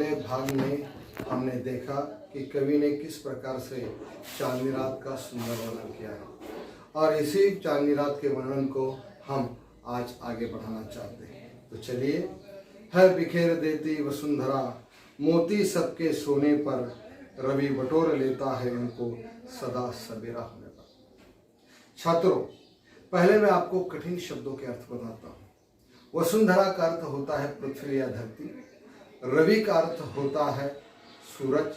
पहले भाग में हमने देखा कि कवि ने किस प्रकार से चांदनी रात का सुंदर वर्णन किया है और इसी चांदनी रात के वर्णन को हम आज आगे बढ़ाना चाहते हैं। तो चलिए। है बिखेर देती वसुंधरा, मोती सबके सोने पर, रवि बटोर लेता है उनको सदा सवेरा होने पर। छात्रों, पहले मैं आपको कठिन शब्दों के अर्थ बताता हूँ। वसुंधरा का अर्थ होता है पृथ्वी या धरती, रवि का अर्थ होता है सूरज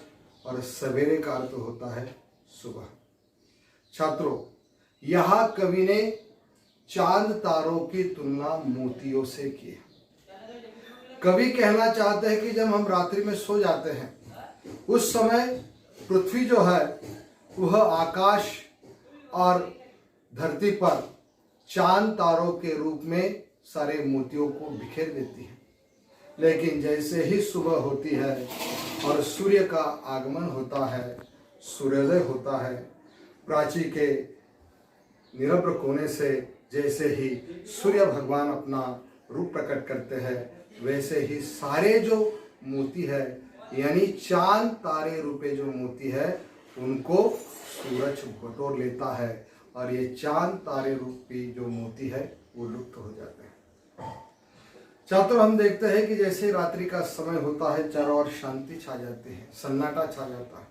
और सवेरे का अर्थ होता है सुबह। छात्रों, यहाँ कवि ने चांद तारों की तुलना मोतियों से की है। कवि कहना चाहते हैं कि जब हम रात्रि में सो जाते हैं उस समय पृथ्वी जो है वह आकाश और धरती पर चांद तारों के रूप में सारे मोतियों को बिखेर देती है। लेकिन जैसे ही सुबह होती है और सूर्य का आगमन होता है, सूर्योदय होता है, प्राची के निरभ्र कोने से जैसे ही सूर्य भगवान अपना रूप प्रकट करते हैं, वैसे ही सारे जो मोती है यानी चांद तारे रूपे जो मोती है उनको सूरज बटोर लेता है और ये चांद तारे रूपी जो मोती है वो लुप्त हो जाते हैं। छात्रों, हम देखते हैं कि जैसे रात्रि का समय होता है चारों ओर शांति छा जाती है, सन्नाटा छा जाता है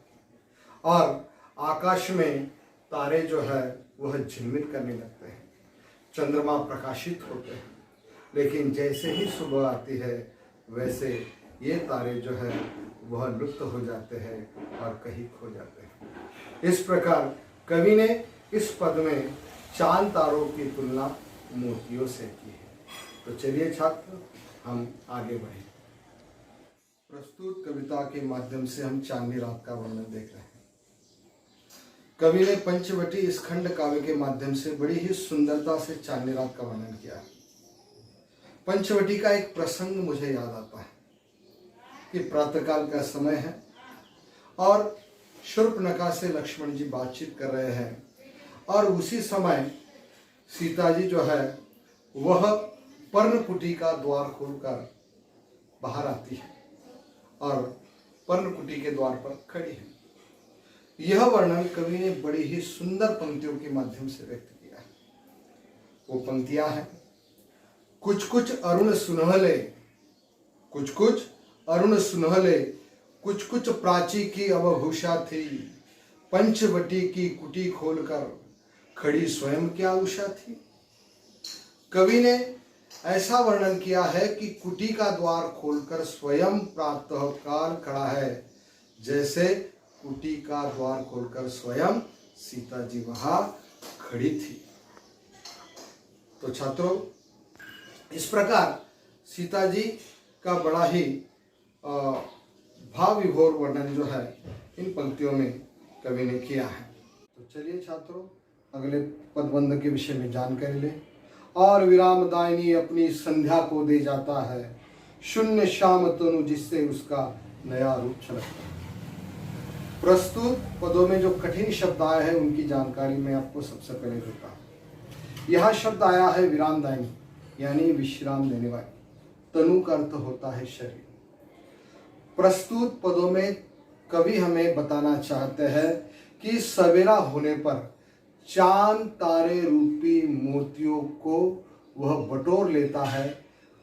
और आकाश में तारे जो है वह झिलमिल करने लगते हैं, चंद्रमा प्रकाशित होते हैं। लेकिन जैसे ही सुबह आती है वैसे ये तारे जो है वह लुप्त हो जाते हैं और कहीं खो जाते हैं। इस प्रकार कवि ने इस पद में चांद तारों की तुलना मोतियों से की है। तो चलिए छात्र, हम आगे बढ़ें। प्रस्तुत कविता के माध्यम से हम चांदनी रात का वर्णन देख रहे हैं। कवि ने पंचवटी इस खंड काव्य के माध्यम से बड़ी ही सुंदरता से चांदनी रात का वर्णन किया है। पंचवटी का एक प्रसंग मुझे याद आता है कि प्रातःकाल का समय है और शूर्पणखा से लक्ष्मण जी बातचीत कर रहे हैं और उसी समय सीता जी जो है वह पर्णकुटी का द्वार खोलकर बाहर आती है और पर्णकुटी के द्वार पर खड़ी है। यह वर्णन कवि ने बड़ी ही सुंदर पंक्तियों के माध्यम से व्यक्त किया है। वो पंक्तियां हैं, कुछ कुछ अरुण सुनहले, कुछ कुछ अरुण सुनहले, कुछ कुछ प्राची की अवभूषा थी, पंचवटी की कुटी खोलकर खड़ी स्वयं क्या उषा थी। कवि ने ऐसा वर्णन किया है कि कुटी का द्वार खोलकर स्वयं प्रातःकाल खड़ा है, जैसे कुटी का द्वार खोलकर स्वयं सीता जी वहां खड़ी थी। तो छात्रों, इस प्रकार सीता जी का बड़ा ही भाव विभोर वर्णन जो है इन पंक्तियों में कवि ने किया है। तो चलिए छात्रों, अगले पदबंध के विषय में जानकारी लें। और विराम दायनी अपनी संध्या को दे जाता है, शून्य श्याम तनु जिससे उसका नया रूप छलकता है। प्रस्तुत पदों में जो कठिन शब्द आए हैं उनकी जानकारी मैं आपको सबसे पहले देता हूँ। यह शब्द आया है विरामदायनी यानी विश्राम देने वाली। तनु का अर्थ होता है शरीर। प्रस्तुत पदों में कवि हमें बताना चाहते हैं कि सवेरा होने पर चांद तारे रूपी मोतियों को वह बटोर लेता है।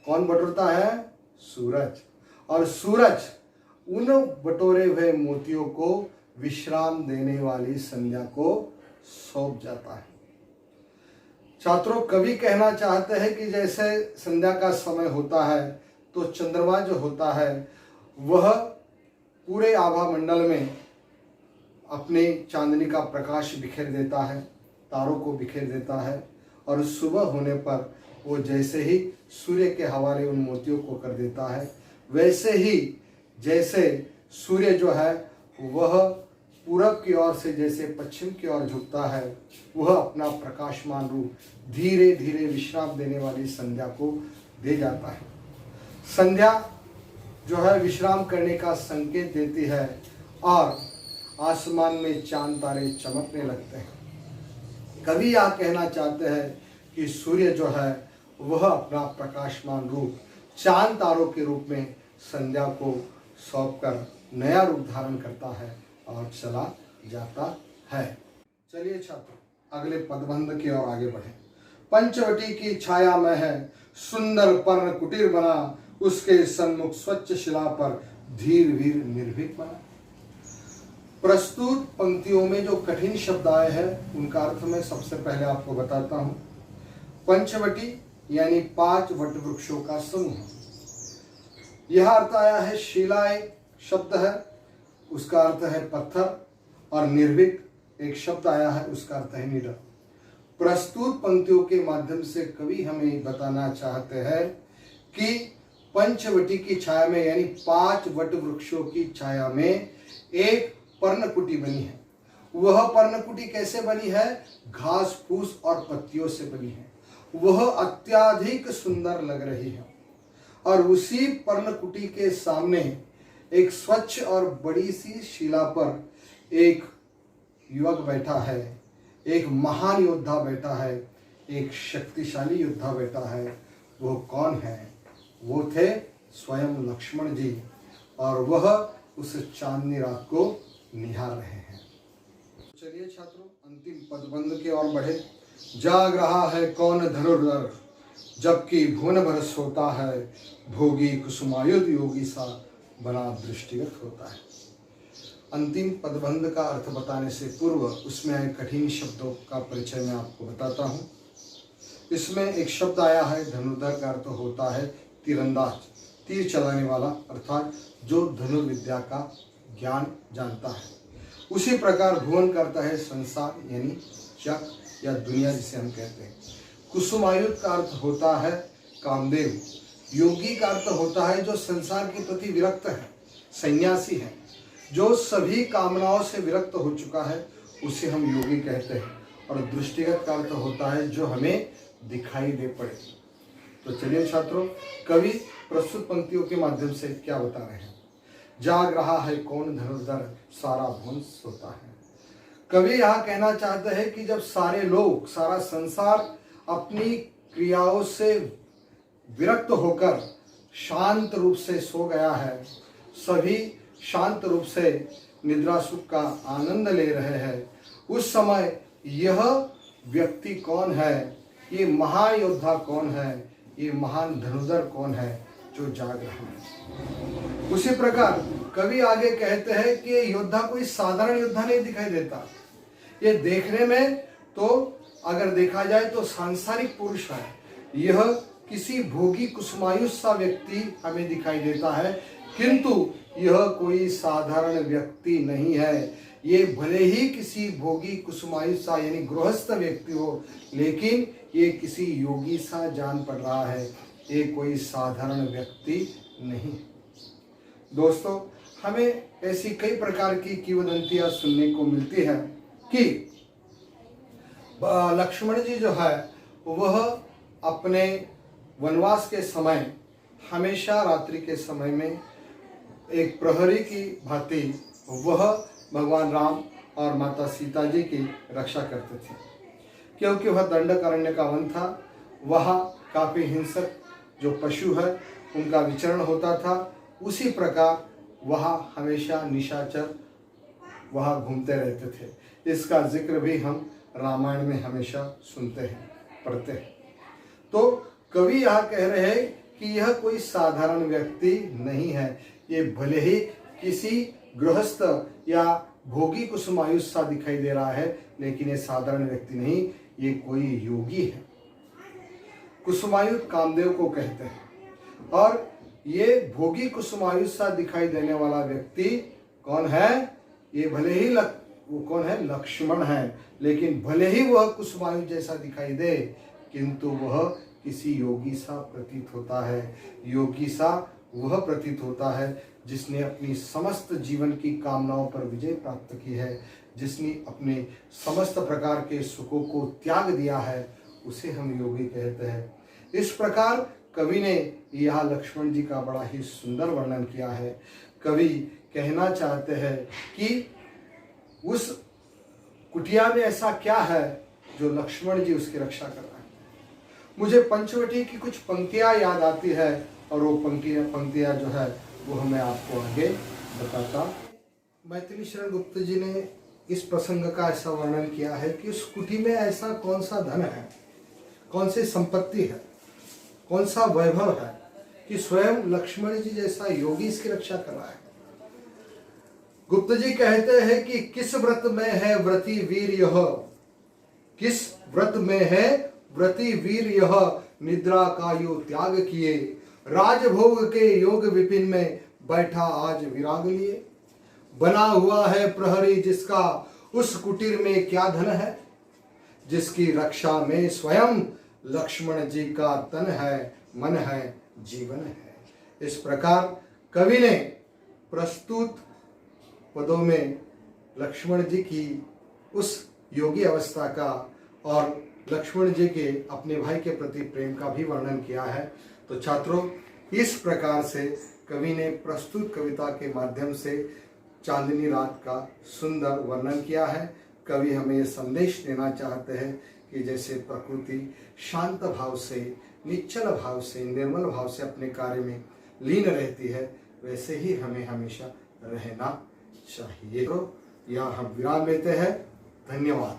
कौन बटोरता है? सूरज। और सूरज उन बटोरे हुए मोतियों को विश्राम देने वाली संध्या को सौंप जाता है। छात्रों, कवि कहना चाहते हैं कि जैसे संध्या का समय होता है तो चंद्रमा जो होता है वह पूरे आभा मंडल में अपने चांदनी का प्रकाश बिखेर देता है, तारों को बिखेर देता है और सुबह होने पर वो जैसे ही सूर्य के हवाले उन मोतियों को कर देता है, वैसे ही जैसे सूर्य जो है वह पूरब की ओर से जैसे पश्चिम की ओर झुकता है, वह अपना प्रकाशमान रूप धीरे धीरे विश्राम देने वाली संध्या को दे जाता है। संध्या जो है विश्राम करने का संकेत देती है और आसमान में चांद तारे चमकने लगते हैं। कवि यह कहना चाहते हैं कि सूर्य जो है वह अपना प्रकाशमान रूप चांद तारों के रूप में संध्या को सौंपकर नया रूप धारण करता है और चला जाता है। चलिए छात्रों, अगले पदबंध की ओर आगे बढ़े। पंचवटी की छाया में है सुंदर पर्ण कुटीर बना, उसके सन्मुख स्वच्छ शिला पर धीर वीर निर्भीक बना। प्रस्तुत पंक्तियों में जो कठिन शब्द आए हैं उनका अर्थ मैं सबसे पहले आपको बताता हूं। पंचवटी यानी 5 वट वृक्षों का समूह। यह अर्थ आया है शिला, एक शब्द है, उसका अर्थ है पत्थर, और निर्भीक एक शब्द आया है, उसका अर्थ है निडर। प्रस्तुत पंक्तियों के माध्यम से कवि हमें बताना चाहते हैं कि पंचवटी की छाया में यानी 5 वट वृक्षों की छाया में एक पर्णकुटी बनी है। वह पर्णकुटी कैसे बनी है? घास फूस और पत्तियों से बनी है। वह अत्यधिक सुंदर लग रही है और उसी पर्णकुटी के सामने एक स्वच्छ और बड़ी सी शिला पर एक युवक बैठा है, एक महान योद्धा बैठा है, एक शक्तिशाली योद्धा बैठा है। वो कौन है? वो थे स्वयं लक्ष्मण जी, और वह उस चांदनी रात को निहार रहे हैं। चलिए छात्रों, अंतिम पदबंध की ओर बढ़े। जाग रहा है कौन धनुर्धर, जबकि भुवन भर सोता है, भोगी कुसुमायुध योगी सा बना दृष्टिगत होता है। अंतिम पदबंध का अर्थ बताने से पूर्व उसमें आए कठिन शब्दों का परिचय मैं आपको बताता हूँ। इसमें एक शब्द आया है धनुर्धर, का अर्थ होता है तीरंदाज, तीर चलाने वाला, अर्थात जो धनुर्विद्या का ज्ञान जानता है। उसी प्रकार भुवन करता है संसार यानी जग या दुनिया जिसे हम कहते हैं। कुसुमायुध का अर्थ होता है कामदेव। योगी का अर्थ होता है जो संसार के प्रति विरक्त है, सन्यासी है, जो सभी कामनाओं से विरक्त हो चुका है, उसे हम योगी कहते हैं। और दृष्टिगत का अर्थ होता है जो हमें दिखाई दे पड़े। तो चलिए छात्रों, कवि प्रस्तुत पंक्तियों के माध्यम से क्या बता रहे हैं? जाग रहा है कौन धनुर्धर, सारा भुवन सोता है। कवि यहाँ कहना चाहते हैं कि जब सारे लोग, सारा संसार अपनी क्रियाओं से विरक्त होकर शांत रूप से सो गया है, सभी शांत रूप से निद्रा सुख का आनंद ले रहे हैं, उस समय यह व्यक्ति कौन है, ये महायोद्धा कौन है, ये महान धनुर्धर कौन है जो जाग रहा है। उसी प्रकार कवि आगे कहते हैं कि ये योद्धा कोई साधारण योद्धा नहीं दिखाई देता। ये देखने में तो अगर देखा जाए तो सांसारिक पुरुष है, यह किसी भोगी कुसुमायुष सा व्यक्ति हमें दिखाई देता है, किंतु यह कोई साधारण व्यक्ति नहीं है। ये भले ही किसी भोगी कुसुमायुष सा यानी गृहस्थ व्यक्ति हो, लेकिन ये किसी योगी सा जान पड़ रहा है, ये कोई साधारण व्यक्ति नहीं। दोस्तों, हमें ऐसी कई प्रकार की किंवदंतियां सुनने को मिलती है कि लक्ष्मण जी जो है वह अपने वनवास के समय हमेशा रात्रि के समय में एक प्रहरी की भांति वह भगवान राम और माता सीता जी की रक्षा करते थे, क्योंकि वह दंडकारण्य का वन था। वहाँ काफ़ी हिंसक जो पशु है उनका विचरण होता था। उसी प्रकार वहाँ हमेशा निशाचर वहाँ घूमते रहते थे। इसका जिक्र भी हम रामायण में हमेशा सुनते हैं, पढ़ते हैं। तो कवि यहाँ कह रहे हैं कि यह कोई साधारण व्यक्ति नहीं है, ये भले ही किसी गृहस्थ या भोगी कुसुमायुष सा दिखाई दे रहा है, लेकिन ये साधारण व्यक्ति नहीं, ये कोई योगी है। कुसुमायुध कामदेव को कहते हैं, और ये भोगी कुसुमायुष सा दिखाई देने वाला व्यक्ति कौन है? ये भले ही वो कौन है? लक्ष्मण है। लेकिन भले ही वह कुसुमायुष जैसा दिखाई दे, किंतु वह किसी योगी सा प्रतीत होता है। योगी सा वह प्रतीत होता है जिसने अपनी समस्त जीवन की कामनाओं पर विजय प्राप्त की है, जिसने अपने समस्त प्रकार के सुखों को त्याग दिया है, उसे हम योगी कहते हैं। इस प्रकार कवि ने यहाँ लक्ष्मण जी का बड़ा ही सुंदर वर्णन किया है। कवि कहना चाहते हैं कि उस कुटिया में ऐसा क्या है जो लक्ष्मण जी उसकी रक्षा कर रहे हैं। मुझे पंचवटी की कुछ पंक्तियां याद आती है, और वो पंक्तियां जो है वो मैं आपको आगे बताता। मैथिली शरण गुप्त जी ने इस प्रसंग का ऐसा वर्णन किया है कि उस कुटी में ऐसा कौन सा धन है, कौन सी संपत्ति है, कौन सा वैभव है कि स्वयं लक्ष्मण जी जैसा योगी इसकी रक्षा कर रहा है। गुप्त जी कहते हैं कि किस व्रत में है व्रती वीर यह, किस व्रत में है व्रती वीर यह, निद्रा का यो त्याग किए, राजभोग के योग विपिन में बैठा आज विराग लिए। बना हुआ है प्रहरी जिसका उस कुटीर में क्या धन है, जिसकी रक्षा में स्वयं लक्ष्मण जी का तन है, मन है, जीवन है। इस प्रकार कवि ने प्रस्तुत पदों में लक्ष्मण जी की उस योगी अवस्था का और लक्ष्मण जी के अपने भाई के प्रति प्रेम का भी वर्णन किया है। तो छात्रों, इस प्रकार से कवि ने प्रस्तुत कविता के माध्यम से चांदनी रात का सुंदर वर्णन किया है। कवि हमें ये संदेश देना चाहते हैं कि जैसे प्रकृति शांत भाव से, निश्चल भाव से, निर्मल भाव से अपने कार्य में लीन रहती है, वैसे ही हमें हमेशा रहना चाहिए। तो यहाँ हम विराम लेते हैं। धन्यवाद।